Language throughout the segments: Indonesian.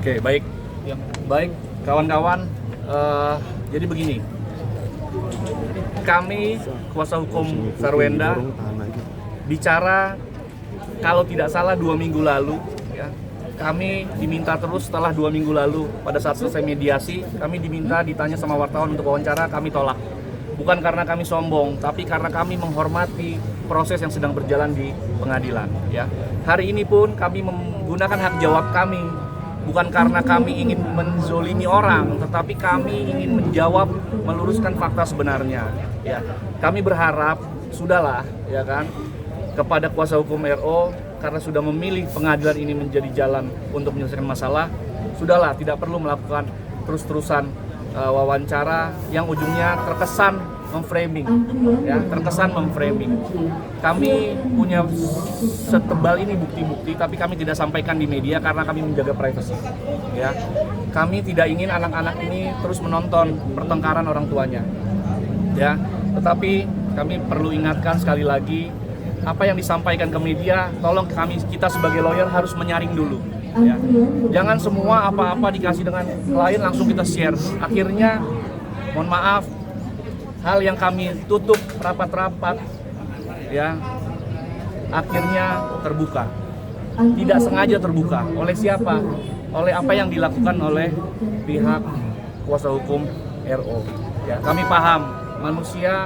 Oke, baik. Baik, kawan-kawan. Jadi begini, kami kuasa hukum Sarwenda bicara kalau tidak salah 2 minggu lalu, ya, kami diminta terus setelah 2 minggu lalu pada saat selesai mediasi, kami diminta ditanya sama wartawan untuk wawancara, kami tolak. Bukan karena kami sombong, tapi karena kami menghormati proses yang sedang berjalan di pengadilan. Ya, hari ini pun kami menggunakan hak jawab kami, bukan karena kami ingin menzolimi orang, tetapi kami ingin menjawab, meluruskan fakta sebenarnya. Ya, kami berharap sudahlah, ya kan, kepada kuasa hukum RO karena sudah memilih pengadilan ini menjadi jalan untuk menyelesaikan masalah, sudahlah, tidak perlu melakukan terus-terusan wawancara yang ujungnya terkesan memframing, ya, terkesan memframing. Kami punya setebal ini bukti-bukti, tapi kami tidak sampaikan di media karena kami menjaga privasi. Ya, kami tidak ingin anak-anak ini terus menonton pertengkaran orang tuanya. Ya, tetapi kami perlu ingatkan sekali lagi, apa yang disampaikan ke media, tolong kita sebagai lawyer harus menyaring dulu. Ya. Jangan semua apa-apa dikasih dengan klien langsung kita share. Akhirnya, mohon maaf, hal yang kami tutup rapat-rapat, ya, akhirnya terbuka. Tidak sengaja terbuka. Oleh siapa? Oleh apa yang dilakukan oleh pihak kuasa hukum RO. Ya, kami paham manusia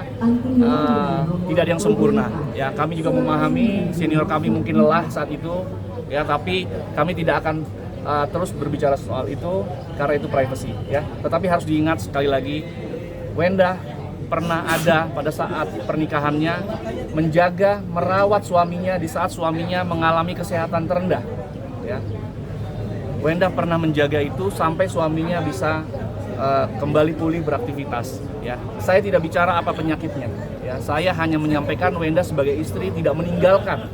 tidak ada yang sempurna. Ya, kami juga memahami senior kami mungkin lelah saat itu. Ya, tapi kami tidak akan terus berbicara soal itu karena itu privacy, ya. Tetapi harus diingat sekali lagi, Wenda pernah ada pada saat pernikahannya menjaga, merawat suaminya di saat suaminya mengalami kesehatan terendah, ya. Wenda pernah menjaga itu sampai suaminya bisa kembali pulih beraktivitas, ya. Saya tidak bicara apa penyakitnya, ya. Saya hanya menyampaikan Wenda sebagai istri tidak meninggalkan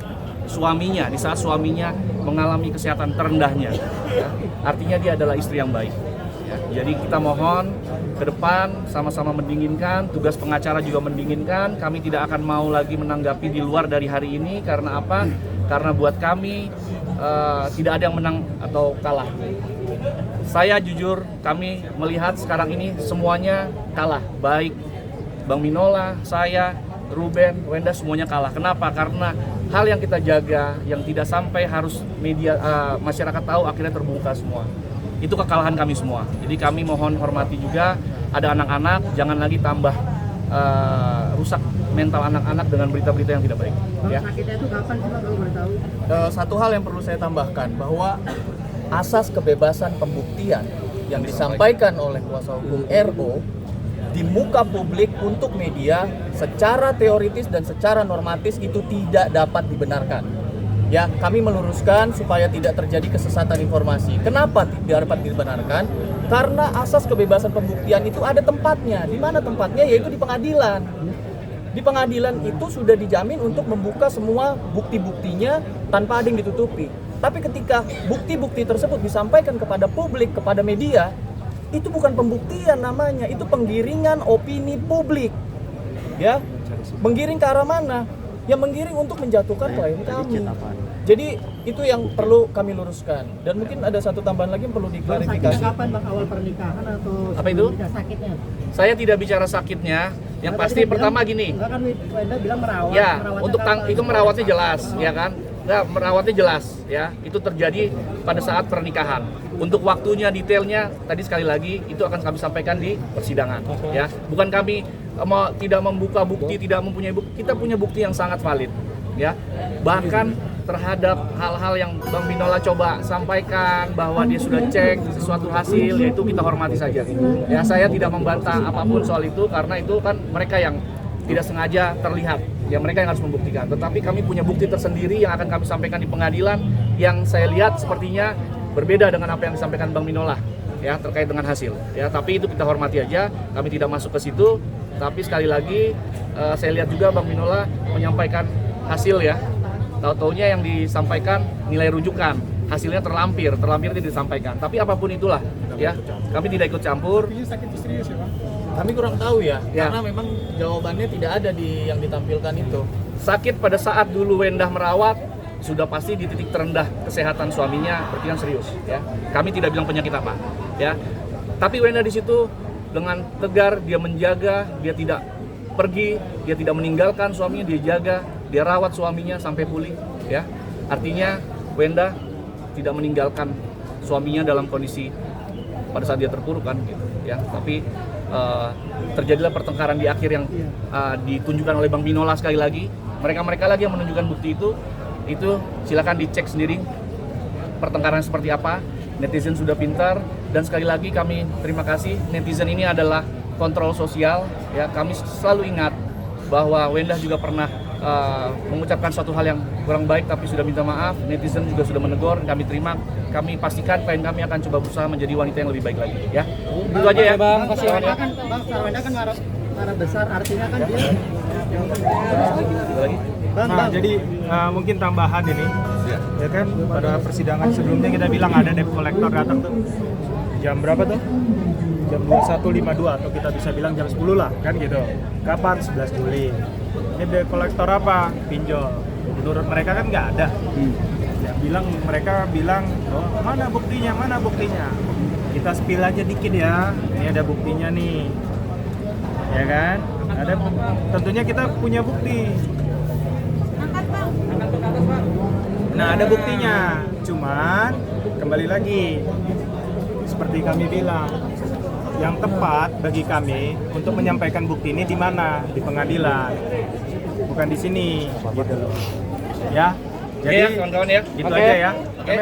suaminya di saat suaminya mengalami kesehatan terendahnya, ya. Artinya dia adalah istri yang baik, ya. Jadi kita mohon ke depan sama-sama mendinginkan, tugas pengacara juga mendinginkan. Kami tidak akan mau lagi menanggapi di luar dari hari ini. Karena apa? Karena buat kami tidak ada yang menang atau kalah. Saya jujur, kami melihat sekarang ini semuanya kalah, baik Bang Minola, saya, Ruben, Wenda, semuanya kalah. Kenapa? Karena hal yang kita jaga, yang tidak sampai harus media masyarakat tahu, akhirnya terbuka semua. Itu kekalahan kami semua. Jadi kami mohon hormati juga, ada anak-anak, jangan lagi tambah rusak mental anak-anak dengan berita-berita yang tidak baik. Ya. Sakitnya itu kapan sih Pak, kalau boleh tahu? Satu hal yang perlu saya tambahkan, bahwa asas kebebasan pembuktian yang disampaikan oleh kuasa hukum RO di muka publik untuk media secara teoritis dan secara normatis itu tidak dapat dibenarkan. Ya, kami meluruskan supaya tidak terjadi kesesatan informasi. Kenapa tidak dapat dibenarkan? Karena asas kebebasan pembuktian itu ada tempatnya. Di mana tempatnya? Yaitu di pengadilan. Di pengadilan itu sudah dijamin untuk membuka semua bukti-buktinya tanpa ada yang ditutupi. Tapi ketika bukti-bukti tersebut disampaikan kepada publik, kepada media, itu bukan pembuktian namanya, itu penggiringan opini publik. Ya, menggiring ke arah mana? Yang menggiring untuk menjatuhkan klien kami. Jadi itu yang perlu kami luruskan. Dan mungkin ada satu tambahan lagi yang perlu diklarifikasi. Sakitnya kapan Bang, awal pernikahan atau Apa itu? sakitnya? Saya tidak bicara sakitnya. Yang pasti pertama gini. Enggak kan Wenda bilang merawat. Ya, merawatnya untuk kapan? itu merawatnya jelas, ya kan? Nah, merawatnya jelas, ya. Itu terjadi pada saat pernikahan. Untuk waktunya, detailnya, tadi sekali lagi itu akan kami sampaikan di persidangan, ya. Bukan kami tidak membuka bukti, tidak mempunyai bukti. Kita punya bukti yang sangat valid, ya. Bahkan terhadap hal-hal yang Bang Minola coba sampaikan bahwa dia sudah cek sesuatu hasil, yaitu kita hormati saja. Ya, saya tidak membantah apapun soal itu karena itu kan mereka yang tidak sengaja terlihat. Ya, mereka yang harus membuktikan. Tetapi kami punya bukti tersendiri yang akan kami sampaikan di pengadilan yang saya lihat sepertinya berbeda dengan apa yang disampaikan Bang Minola, ya, terkait dengan hasil. Ya, tapi itu kita hormati aja. Kami tidak masuk ke situ. Tapi sekali lagi saya lihat juga Bang Minola menyampaikan hasil, ya. Tahu-taunya yang disampaikan nilai rujukan, hasilnya terlampir tidak disampaikan. Tapi apapun itulah, ya, kami tidak ikut campur. Kami kurang tahu ya, karena memang jawabannya tidak ada di yang ditampilkan itu. Sakit pada saat dulu Wenda merawat, sudah pasti di titik terendah kesehatan suaminya, berarti kan serius ya. Kami tidak bilang penyakit apa ya. Tapi Wenda di situ dengan tegar dia menjaga, dia tidak pergi, dia tidak meninggalkan suaminya, dia jaga, dia rawat suaminya sampai pulih ya. Artinya Wenda tidak meninggalkan suaminya dalam kondisi pada saat dia terpuruk kan gitu ya. Tapi terjadilah pertengkaran di akhir yang ditunjukkan oleh Bang Binola sekali lagi. Mereka lagi yang menunjukkan bukti itu silakan dicek sendiri pertengkaran seperti apa. Netizen sudah pintar, dan sekali lagi kami terima kasih. Netizen ini adalah kontrol sosial ya. Kami selalu ingat bahwa Wenda juga pernah mengucapkan suatu hal yang kurang baik, tapi sudah minta maaf. Netizen juga sudah menegur, kami terima. Kami pastikan klien kami akan coba berusaha menjadi wanita yang lebih baik lagi ya. Itu aja ya Bang. Sarwenda kan marah besar, artinya kan dia lagi. Nah, jadi mungkin tambahan ini, ya kan pada persidangan sebelumnya kita bilang ada debt collector datang tuh jam berapa tuh? Jam 21.52 atau kita bisa bilang jam 10 lah kan gitu. Kapan? 11 Juli. Ini debt collector apa? Pinjol. Menurut mereka kan nggak ada. Mereka bilang, oh, mana buktinya? Kita spill aja dikit ya. Ini ada buktinya nih. Ya kan? Tentunya kita punya bukti. Nah, ada buktinya. Cuman kembali lagi seperti kami bilang, yang tepat bagi kami untuk menyampaikan bukti ini di mana? Di pengadilan. Bukan di sini. Gitu loh. Ya. Jadi kawan-kawan ya. gitu aja ya. Oke.